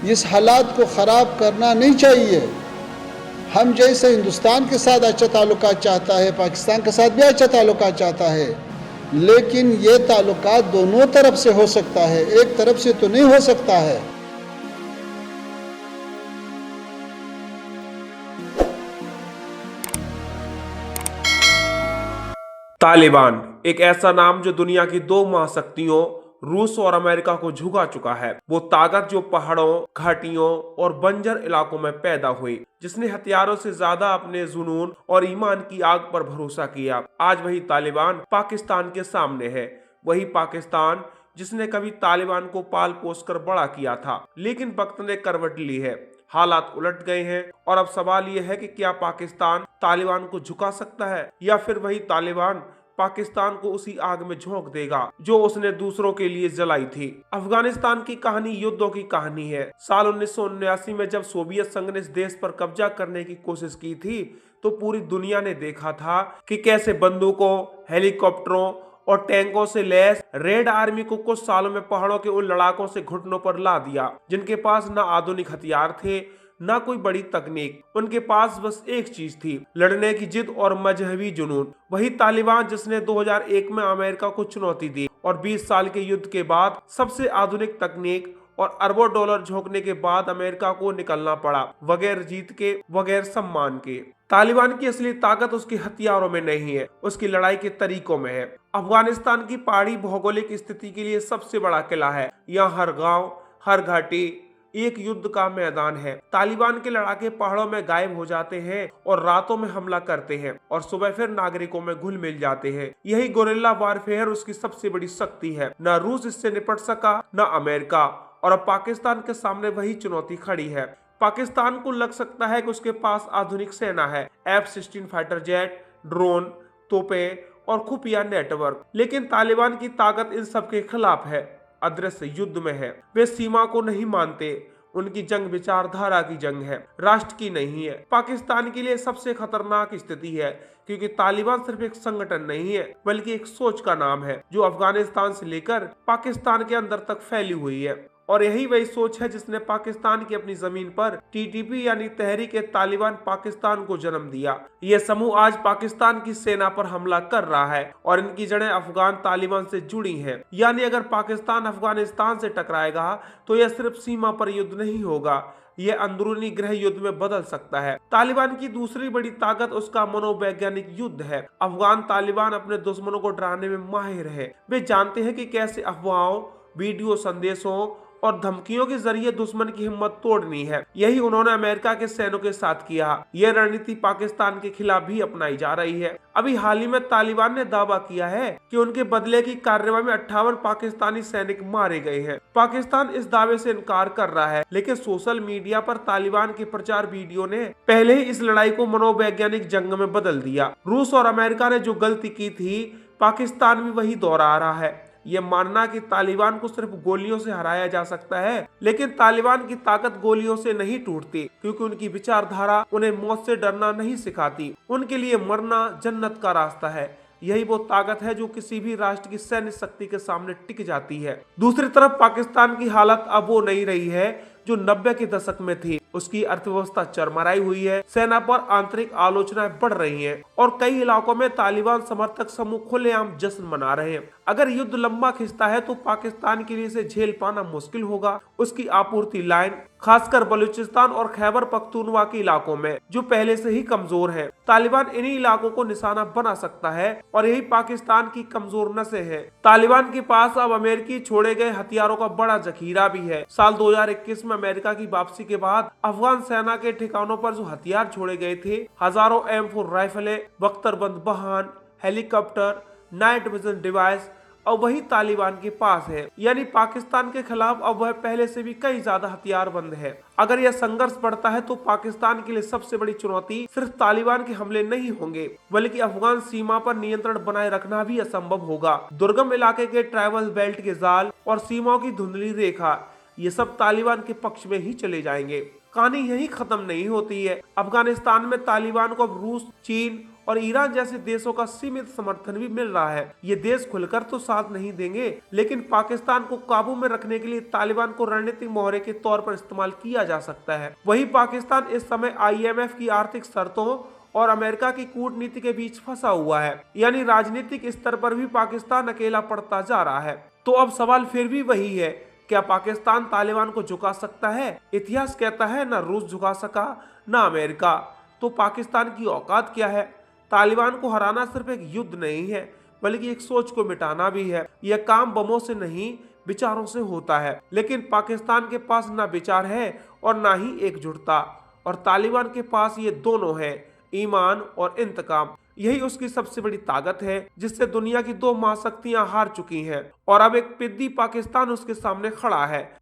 इस हालात को ख़राब करना नहीं चाहिए। हम जैसे हिंदुस्तान के साथ अच्छा ताल्लुकात चाहता है, पाकिस्तान के साथ भी अच्छा ताल्लुकात चाहता है, लेकिन ये ताल्लुकात दोनों तरफ से हो सकता है, एक तरफ से तो नहीं हो सकता है। तालिबान एक ऐसा नाम जो दुनिया की दो महाशक्तियों रूस और अमेरिका को झुका चुका है। वो ताकत जो पहाड़ों, घाटियों और बंजर इलाकों में पैदा हुई, जिसने हथियारों से ज्यादा अपने जुनून और ईमान की आग पर भरोसा किया। आज वही तालिबान पाकिस्तान के सामने है। वही पाकिस्तान जिसने कभी तालिबान को पाल पोस कर बड़ा किया था, लेकिन वक्त ने करवट ली है। हालात उलट गए हैं और अब सवाल यह है कि क्या पाकिस्तान तालिबान को झुका सकता है या फिर वही तालिबान पाकिस्तान को उसी आग में झोंक देगा जो उसने दूसरों के लिए जलाई थी। अफगानिस्तान की कहानी युद्धों की कहानी है। साल 1979 में जब सोवियत संघ ने इस देश पर कब्जा करने की कोशिश की थी, तो पूरी दुनिया ने देखा था कि कैसे बंदूकों, हेलीकॉप्टरों और टैंकों से लैस रेड आर्मी को कुछ सालों में पहाड़ों के उन लड़ाकों से घुटनों पर ला दिया, जिनके पास न आधुनिक हथियार थे, ना कोई बड़ी तकनीक। उनके पास बस एक चीज थी, लड़ने की जिद और मजहबी जुनून। वही तालिबान जिसने 2001 में अमेरिका को चुनौती दी और 20 साल के युद्ध के बाद सबसे आधुनिक तकनीक और अरबों डॉलर झोंकने के बाद अमेरिका को निकलना पड़ा, बगैर जीत के, बगैर सम्मान के। तालिबान की असली ताकत उसके हथियारों में नहीं है, उसकी लड़ाई के तरीकों में है। अफगानिस्तान की पहाड़ी भौगोलिक स्थिति के लिए सबसे बड़ा किला है। यहाँ हर गांव, हर घाटी एक युद्ध का मैदान है। तालिबान के लड़ाके पहाड़ों में गायब हो जाते हैं और रातों में हमला करते हैं और सुबह फिर नागरिकों में घुल मिल जाते हैं। यही गोरिल्ला वारफेयर उसकी सबसे बड़ी शक्ति है। न रूस इससे निपट सका, न अमेरिका, और अब पाकिस्तान के सामने वही चुनौती खड़ी है। पाकिस्तान को लग सकता है कि उसके पास आधुनिक सेना है, F-16 फाइटर जेट, ड्रोन, तोपें और खुफिया नेटवर्क, लेकिन तालिबान की ताकत इन सब के खिलाफ है, अदृश्य युद्ध में है। वे सीमा को नहीं मानते, उनकी जंग विचारधारा की जंग है, राष्ट्र की नहीं है। पाकिस्तान के लिए सबसे खतरनाक स्थिति है, क्योंकि तालिबान सिर्फ एक संगठन नहीं है, बल्कि एक सोच का नाम है जो अफगानिस्तान से लेकर पाकिस्तान के अंदर तक फैली हुई है। और यही वही सोच है जिसने पाकिस्तान की अपनी जमीन पर TTP यानी तहरीक तालिबान पाकिस्तान को जन्म दिया। यह समूह आज पाकिस्तान की सेना पर हमला कर रहा है और इनकी जड़ें अफगान तालिबान से जुड़ी हैं। यानी अगर पाकिस्तान अफगानिस्तान से टकराएगा तो यह सिर्फ सीमा पर युद्ध नहीं होगा, यह अंदरूनी गृह युद्ध में बदल सकता है। तालिबान की दूसरी बड़ी ताकत उसका मनोवैज्ञानिक युद्ध है। अफगान तालिबान अपने दुश्मनों को डराने में माहिर है। वे जानते हैं कि कैसे अफवाहों, वीडियो संदेशों और धमकियों के जरिए दुश्मन की हिम्मत तोड़नी है। यही उन्होंने अमेरिका के सैनिकों के साथ किया। यह रणनीति पाकिस्तान के खिलाफ भी अपनाई जा रही है। अभी हाल ही में तालिबान ने दावा किया है कि उनके बदले की कार्रवाई में 58 पाकिस्तानी सैनिक मारे गए हैं। पाकिस्तान इस दावे से इनकार कर रहा है, लेकिन सोशल मीडिया पर तालिबान के प्रचार वीडियो ने पहले ही इस लड़ाई को मनोवैज्ञानिक जंग में बदल दिया। रूस और अमेरिका ने जो गलती की थी, पाकिस्तान भी वही दोहरा रहा है। यह मानना कि तालिबान को सिर्फ गोलियों से हराया जा सकता है, लेकिन तालिबान की ताकत गोलियों से नहीं टूटती, क्योंकि उनकी विचारधारा उन्हें मौत से डरना नहीं सिखाती। उनके लिए मरना जन्नत का रास्ता है। यही वो ताकत है जो किसी भी राष्ट्र की सैन्य शक्ति के सामने टिक जाती है। दूसरी तरफ पाकिस्तान की हालत अब वो नहीं रही है जो 90 के दशक में थी। उसकी अर्थव्यवस्था चरमराई हुई है, सेना पर आंतरिक आलोचनाएं बढ़ रही हैं और कई इलाकों में तालिबान समर्थक समूह खुलेआम जश्न मना रहे हैं। अगर युद्ध लंबा खिंचता है तो पाकिस्तान के लिए इसे झेल पाना मुश्किल होगा। उसकी आपूर्ति लाइन, खासकर बलूचिस्तान और खैबर पख्तूनवा के इलाकों में, जो पहले से ही कमजोर है, तालिबान इन्हीं इलाकों को निशाना बना सकता है और यही पाकिस्तान की कमजोर नसें हैं। तालिबान के पास अब अमेरिकी छोड़े गए हथियारों का बड़ा जखीरा भी है। साल 2021 में अमेरिका की वापसी के बाद अफगान सेना के ठिकानों पर जो हथियार छोड़े गए थे, हजारों M4 राइफलें, बख्तरबंद वाहन, हेलीकॉप्टर, नाइट विजन डिवाइस, और वही तालिबान के पास है। यानी पाकिस्तान के खिलाफ अब वह पहले से भी कई ज्यादा हथियारबंद है। अगर यह संघर्ष बढ़ता है तो पाकिस्तान के लिए सबसे बड़ी चुनौती सिर्फ तालिबान के हमले नहीं होंगे, बल्कि अफगान सीमा पर नियंत्रण बनाए रखना भी असंभव होगा। दुर्गम इलाके के ट्राइबल बेल्ट के जाल और सीमाओं की धुंधली रेखा, ये सब तालिबान के पक्ष में ही चले जाएंगे। कहानी यही खत्म नहीं होती है। अफगानिस्तान में तालिबान को अब रूस, चीन और ईरान जैसे देशों का सीमित समर्थन भी मिल रहा है। ये देश खुलकर तो साथ नहीं देंगे, लेकिन पाकिस्तान को काबू में रखने के लिए तालिबान को रणनीतिक मोहरे के तौर पर इस्तेमाल किया जा सकता है। वहीं पाकिस्तान इस समय IMF की आर्थिक शर्तों और अमेरिका की कूटनीति के बीच फंसा हुआ है, यानी राजनीतिक स्तर पर भी पाकिस्तान अकेला पड़ता जा रहा है। तो अब सवाल फिर भी वही है, क्या पाकिस्तान तालिबान को झुका सकता है? इतिहास कहता है ना रूस झुका सका ना अमेरिका, तो पाकिस्तान की औकात क्या है? तालिबान को हराना सिर्फ एक युद्ध नहीं है, बल्कि एक सोच को मिटाना भी है। यह काम बमों से नहीं, विचारों से होता है। लेकिन पाकिस्तान के पास ना विचार है और ना ही एकजुटता, और तालिबान के पास ये दोनों है, ईमान और इंतकाम। यही उसकी सबसे बड़ी ताकत है, जिससे दुनिया की दो महाशक्तियां हार चुकी हैं और अब एक पिद्दी पाकिस्तान उसके सामने खड़ा है।